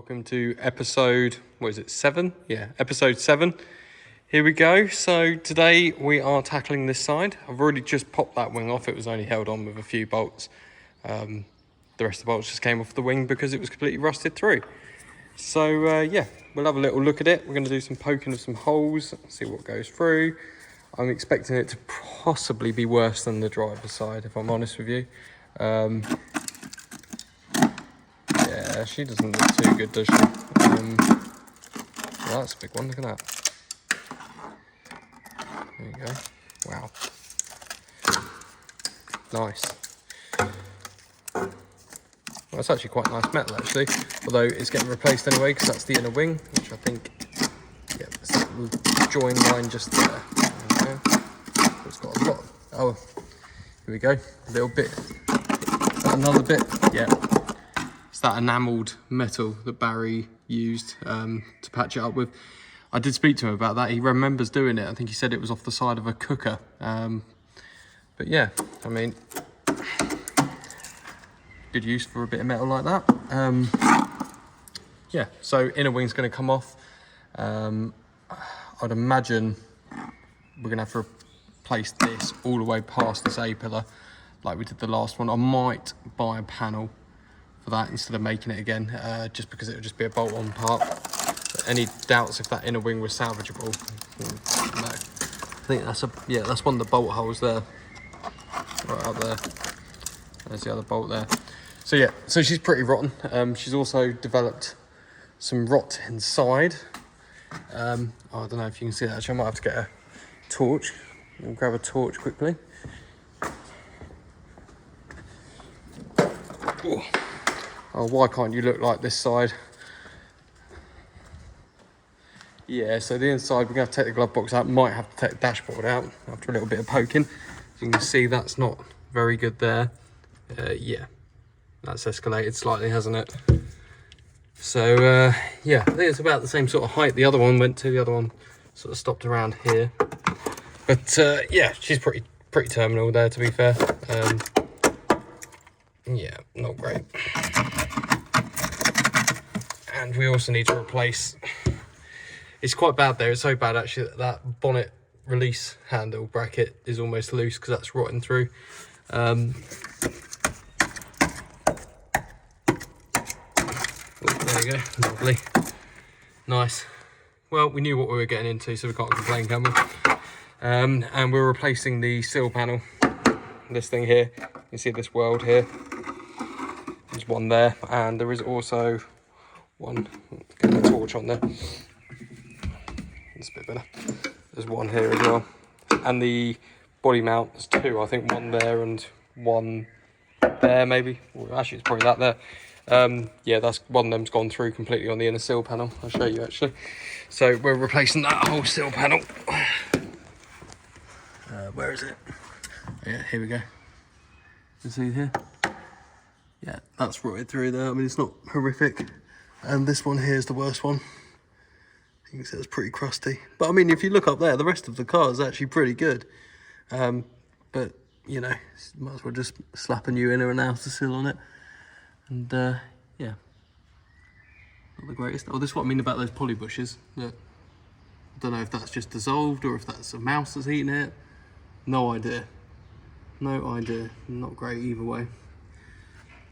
Welcome to episode, what is it, 7? Yeah, episode 7. Here we go. So today we are tackling this side. I've already just popped that wing off. It was only held on with a few bolts. The rest of the bolts just came off the wing because it was completely rusted through. So yeah, we'll have a little look at it. We're going to do some poking of some holes, see what goes through. I'm expecting it to possibly be worse than the driver's side, if I'm honest with you. Yeah, she doesn't look too good, does she? Well, that's a big one, look at that. There you go. Wow. Nice. Well, it's actually quite nice metal, actually. Although it's getting replaced anyway, because that's the inner wing, which I think, yeah, there's that little join line just there. There we go. It's got a lot. Oh, here we go. A little bit. Another bit. Yeah. It's that enamelled metal that Barry used to patch it up with. I did speak to him about that. He remembers doing it. I think he said it was off the side of a cooker. But yeah, I mean, good use for a bit of metal like that. Yeah, so inner wing's going to come off. I'd imagine we're going to have to replace this all the way past this A-pillar like we did the last one. I might buy a panel for that instead of making it again, just because it would just be a bolt-on part. But any doubts if that inner wing was salvageable? No. I think that's one of the bolt holes there, right up there. There's the other bolt there. So yeah, so she's pretty rotten. She's also developed some rot inside. I don't know if you can see that. Actually, I might have to get a torch. I'll grab a torch quickly. Ooh. Oh, why can't you look like this side? Yeah, so the inside, we're going to have to take the glove box out. Might have to take the dashboard out after a little bit of poking. As you can see, that's not very good there. Yeah, that's escalated slightly, hasn't it? So, yeah, I think it's about the same sort of height the other one went to. The other one sort of stopped around here. But, yeah, she's pretty terminal there, to be fair. Yeah, not great. And we also need to replace, it's quite bad there, it's so bad actually that that bonnet release handle bracket is almost loose because that's rotting through. There you go, lovely, nice. Well, we knew what we were getting into, so we can't complain, can we? And we're replacing the sill panel, this thing here. You can see this weld here. There's one there, and there is also one, get the torch on there, it's a bit better. There's one here as well, and the body mount, there's two, I think, one there and one there maybe. Well, actually it's probably that there. Yeah, that's one of them's gone through completely on the inner sill panel. I'll show you actually. So we're replacing that whole sill panel. Where is it? Yeah, here we go. You see here? Yeah, that's rotted through there. I mean, it's not horrific. And this one here is the worst one. You can see it's pretty crusty. But I mean, if you look up there, the rest of the car is actually pretty good. But, you know, might as well just slap a new inner and outer sill on it. And, yeah. Not the greatest. Oh, this is what I mean about those poly bushes. Look. I don't know if that's just dissolved or if that's a mouse that's eating it. No idea. No idea. Not great either way.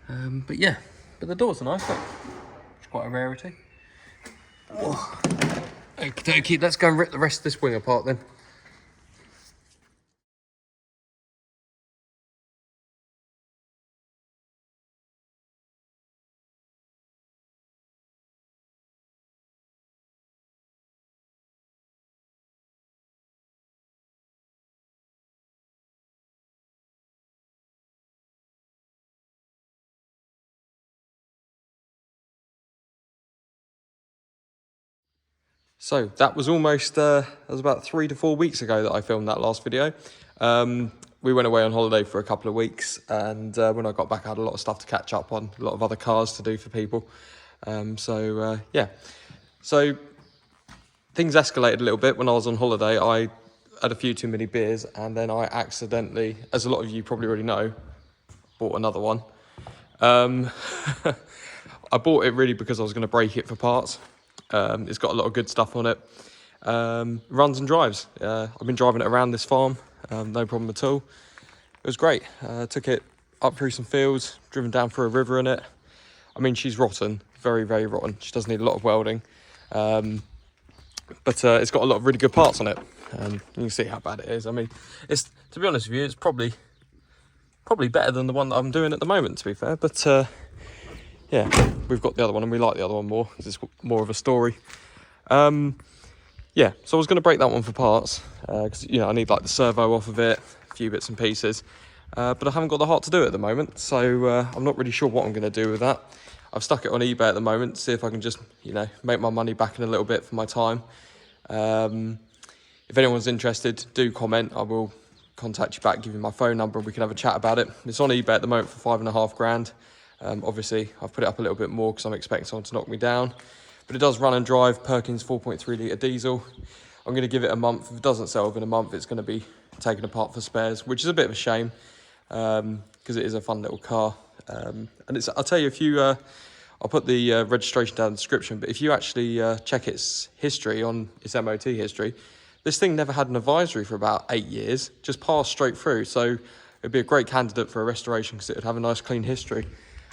But yeah, but the doors are nice, look. It's quite a rarity. Oh. Okie dokie, let's go and rip the rest of this wing apart then. So that was about 3 to 4 weeks ago that I filmed that last video. We went away on holiday for a couple of weeks, and when I got back I had a lot of stuff to catch up on, a lot of other cars to do for people. Yeah, so things escalated a little bit when I was on holiday. I had a few too many beers, and then I accidentally, as a lot of you probably already know, bought another one. I bought it really because I was going to break it for parts. It's got a lot of good stuff on it. Runs and drives. I've been driving it around this farm, no problem at all. It was great. Took it up through some fields, driven down through a river in it. I mean, she's rotten, very, very rotten. She does need a lot of welding. But it's got a lot of really good parts on it. You can see how bad it is. I mean, it's, to be honest with you, it's probably better than the one that I'm doing at the moment, to be fair. But yeah, we've got the other one and we like the other one more because it's more of a story. Yeah, so I was going to break that one for parts because, you know, I need like the servo off of it, a few bits and pieces. But I haven't got the heart to do it at the moment, so I'm not really sure what I'm going to do with that. I've stuck it on eBay at the moment to see if I can just, you know, make my money back in a little bit for my time. If anyone's interested, do comment. I will contact you back, give you my phone number, and we can have a chat about it. It's on eBay at the moment for $5.5 grand. Obviously, I've put it up a little bit more because I'm expecting someone to knock me down. But it does run and drive, Perkins 4.3 litre diesel. I'm going to give it a month. If it doesn't sell within a month, it's going to be taken apart for spares, which is a bit of a shame because it is a fun little car. And it's, I'll tell you, if you, I'll put the registration down in the description, but if you actually check its history on its MOT history, this thing never had an advisory for about 8 years, just passed straight through. So it'd be a great candidate for a restoration because it would have a nice clean history.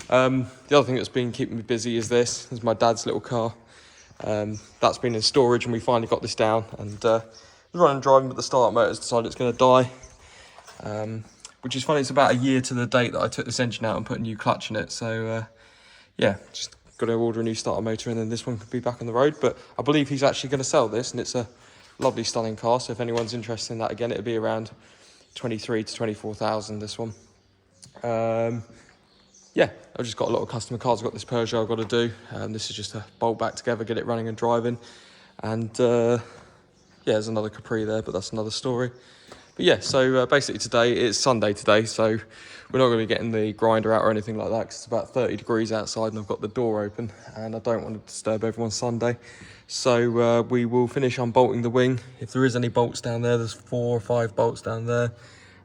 The other thing that's been keeping me busy is this. This is my dad's little car. That's been in storage and we finally got this down, and running and driving, but the start motor's decided it's going to die. Which is funny, it's about a year to the date that I took this engine out and put a new clutch in it. So yeah, just got to order a new starter motor and then this one could be back on the road. But I believe he's actually going to sell this, and it's a lovely stunning car. So if anyone's interested in that, again, it'll be around 23 to 24,000, this one. Yeah, I've just got a lot of customer cars. I've got this Peugeot I've got to do. This is just a bolt back together, get it running and driving. And yeah, there's another Capri there, but that's another story. But yeah, so basically today, it's Sunday today, so we're not going to be getting the grinder out or anything like that because it's about 30 degrees outside and I've got the door open and I don't want to disturb everyone's Sunday. So we will finish unbolting the wing. If there is any bolts down there, there's 4 or 5 bolts down there,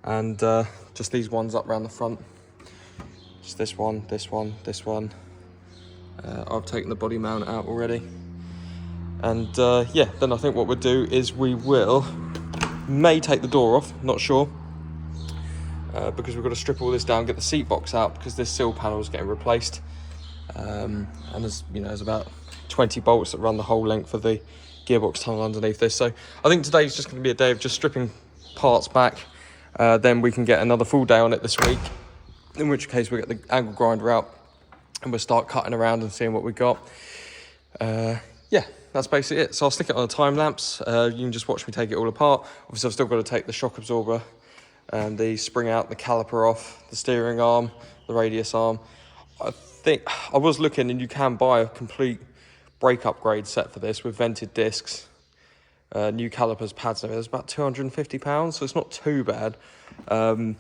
and just these ones up around the front. Just this one, this one, this one. I've taken the body mount out already. And yeah, then I think what we'll do is we may take the door off, not sure. Because we've got to strip all this down, get the seat box out because this sill panel is getting replaced. And there's, you know, there's about 20 bolts that run the whole length of the gearbox tunnel underneath this. So I think today's just going to be a day of just stripping parts back. Then we can get another full day on it this week, in which case we'll get the angle grinder out and we'll start cutting around and seeing what we got. Yeah, that's basically it. So I'll stick it on a time lapse. You can just watch me take it all apart. Obviously I've still got to take the shock absorber and the spring out, the caliper off, the steering arm, the radius arm. I think I was looking, and you can buy a complete brake upgrade set for this with vented discs, new calipers, pads, and everything. It's about £250, so it's not too bad. Or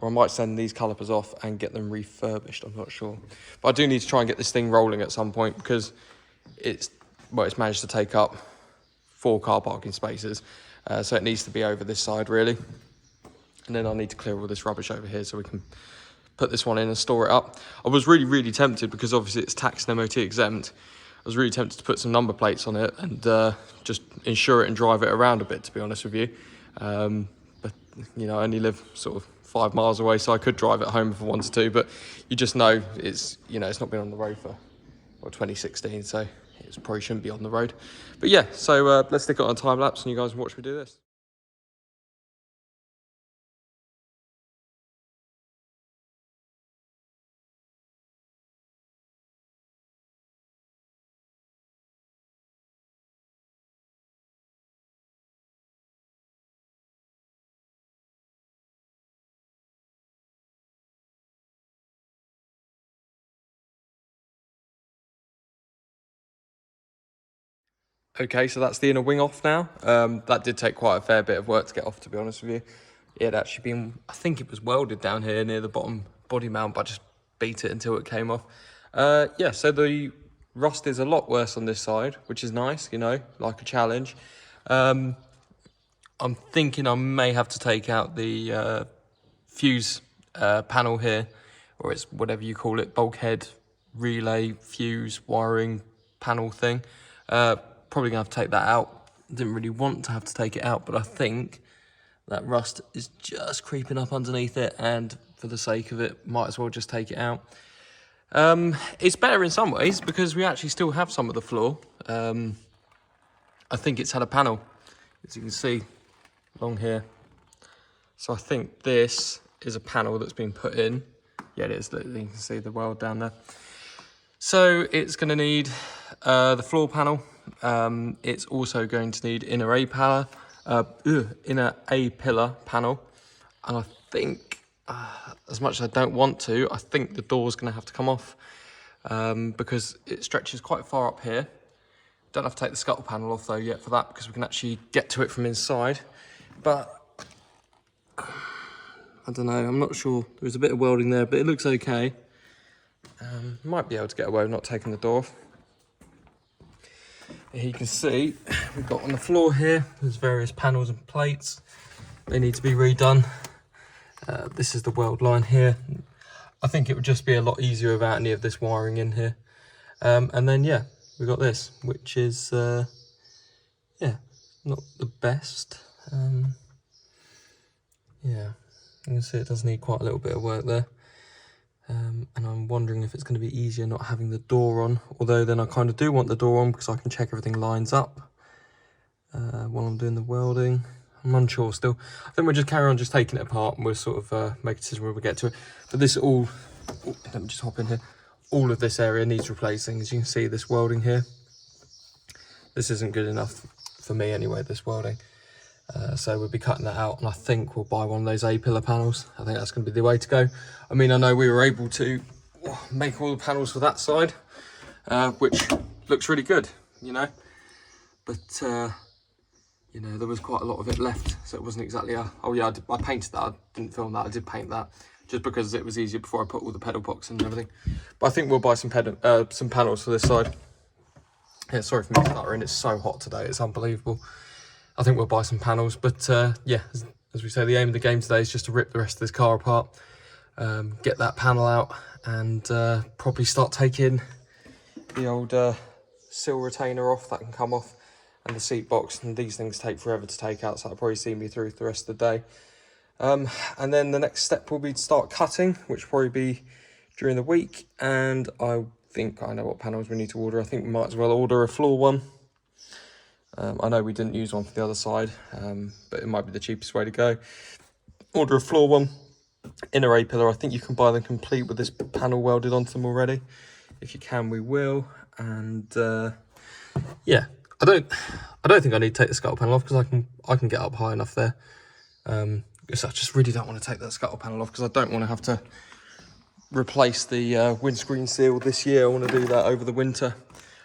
I might send these calipers off and get them refurbished, I'm not sure. But I do need to try and get this thing rolling at some point because it's managed to take up 4 car parking spaces. So it needs to be over this side, really. And then I'll need to clear all this rubbish over here so we can put this one in and store it up. I was really, really tempted because obviously it's tax and MOT exempt. I was really tempted to put some number plates on it and just insure it and drive it around a bit, to be honest with you. But, you know, I only live sort of 5 miles away, so I could drive it home if I wanted to. But you just know it's, you know, it's not been on the road for 2016, so it probably shouldn't be on the road. But yeah, so let's stick it on a time lapse and you guys can watch me do this. Okay, so that's the inner wing off now. That did take quite a fair bit of work to get off, to be honest with you. It had actually been, I think it was welded down here near the bottom body mount, but I just beat it until it came off. Yeah, so the rust is a lot worse on this side, which is nice, you know, like a challenge. I'm thinking I may have to take out the fuse panel here, or it's whatever you call it, bulkhead relay, fuse, wiring panel thing. Probably gonna have to take that out. Didn't really want to have to take it out, but I think that rust is just creeping up underneath it, and for the sake of it, might as well just take it out. It's better in some ways because we actually still have some of the floor. I think it's had a panel, as you can see along here. So I think this is a panel that's been put in. Yeah, it is. You can see the weld down there. So it's going to need the floor panel. It's also going to need inner A-pillar panel. And I think, as much as I don't want to, I think the door's going to have to come off because it stretches quite far up here. Don't have to take the scuttle panel off though yet for that, because we can actually get to it from inside. But I don't know, I'm not sure. There's a bit of welding there, but it looks okay. Might be able to get away with not taking the door off. Here you can see we've got on the floor here, there's various panels and plates. They need to be redone. This is the weld line here. I think it would just be a lot easier without any of this wiring in here. And then yeah, we got this, which is yeah, not the best. Yeah, you can see it does need quite a little bit of work there. And I'm wondering if it's going to be easier not having the door on, although then I kind of do want the door on because I can check everything lines up while I'm doing the welding. I'm unsure still. I think we'll just carry on just taking it apart, and we'll sort of make a decision when we get to it. But this all, let me just hop in here. All of this area needs replacing. As you can see, this welding here, this isn't good enough for me anyway, this welding. So we'll be cutting that out, and I think we'll buy one of those A-pillar panels. I think that's going to be the way to go. I mean, I know we were able to make all the panels for that side, which looks really good, you know. But, you know, there was quite a lot of it left, so it wasn't exactly a... Oh yeah, I painted that. I didn't film that. I did paint that, just because it was easier before I put all the pedal box and everything. But I think we'll buy some panels for this side. Yeah, sorry for me stuttering. It's so hot today. It's unbelievable. I think we'll buy some panels, but yeah, as we say, the aim of the game today is just to rip the rest of this car apart, get that panel out, and probably start taking the old sill retainer off. That can come off, and the seat box, and these things take forever to take out, so that'll probably see me through the rest of the day. And then the next step will be to start cutting, which will probably be during the week, and I think I know what panels we need to order. I think we might as well order a floor one. I know we didn't use one for the other side, but it might be the cheapest way to go. Order a floor one, inner A-pillar. I think you can buy them complete with this panel welded onto them already. If you can, we will. And yeah, I don't think I need to take the scuttle panel off because I can get up high enough there. So I just really don't want to take that scuttle panel off because I don't want to have to replace the windscreen seal this year. I want to do that over the winter.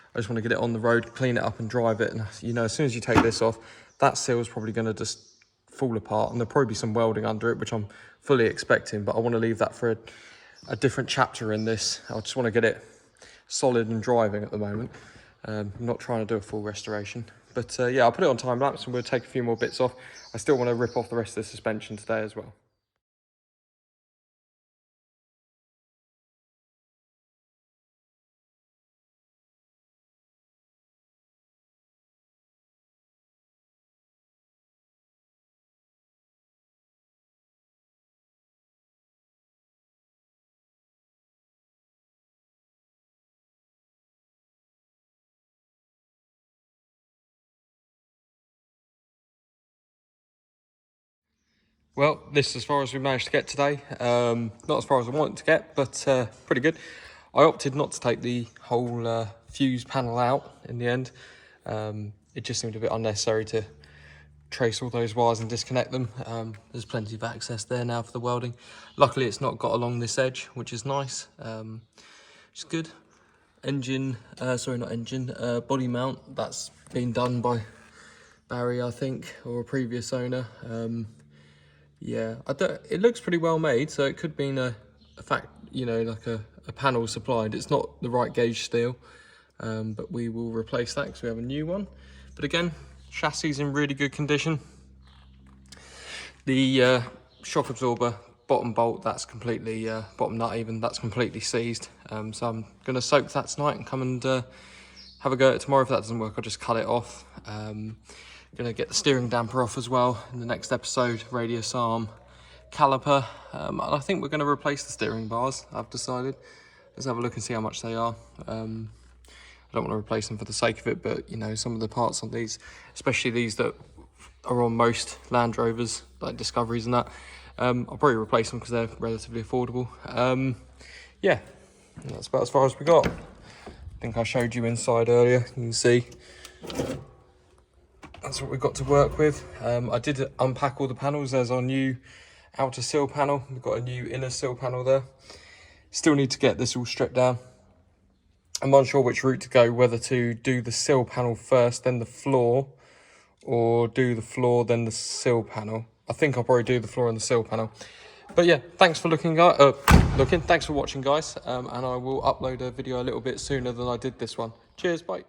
I just want to get it on the road, clean it up and drive it. And you know, as soon as you take this off, that seal is probably going to just fall apart, and there'll probably be some welding under it, which I'm fully expecting, but I want to leave that for a different chapter in this. I just want to get it solid and driving at the moment. I'm not trying to do a full restoration, but yeah, I'll put it on time lapse and we'll take a few more bits off. I still want to rip off the rest of the suspension today as well. Well, this is as far as we managed to get today. Not as far as I wanted to get, but pretty good. I opted not to take the whole fuse panel out in the end. It just seemed a bit unnecessary to trace all those wires and disconnect them. There's plenty of access there now for the welding. Luckily, it's not got along this edge, which is nice, which is good. Engine, sorry, not engine, body mount, that's been done by Barry, I think, or a previous owner. Yeah, it looks pretty well made, so it could mean a fact, you know, like a panel supplied. It's not the right gauge steel, but we will replace that because we have a new one. But again, chassis is in really good condition. The shock absorber bottom bolt, that's completely, bottom nut even, that's completely seized. So I'm going to soak that tonight and come and have a go at it tomorrow. If that doesn't work, I'll just cut it off. Going to get the steering damper off as well in the next episode, radius arm, caliper, and I think we're going to replace the steering bars, I've decided. Let's have a look and see how much they are. I don't want to replace them for the sake of it, but you know, some of the parts on these, especially these that are on most Land Rovers, like Discoveries and that, I'll probably replace them because they're relatively affordable. Yeah, that's about as far as we got. I think I showed you inside earlier, you can see. That's what we've got to work with. I did unpack all the panels. There's our new outer sill panel. We've got a new inner sill panel there. Still need to get this all stripped down. I'm unsure which route to go, whether to do the sill panel first, then the floor, or do the floor, then the sill panel. I think I'll probably do the floor and the sill panel. But yeah, thanks for looking, guys. Thanks for watching, guys. And I will upload a video a little bit sooner than I did this one. Cheers, bye.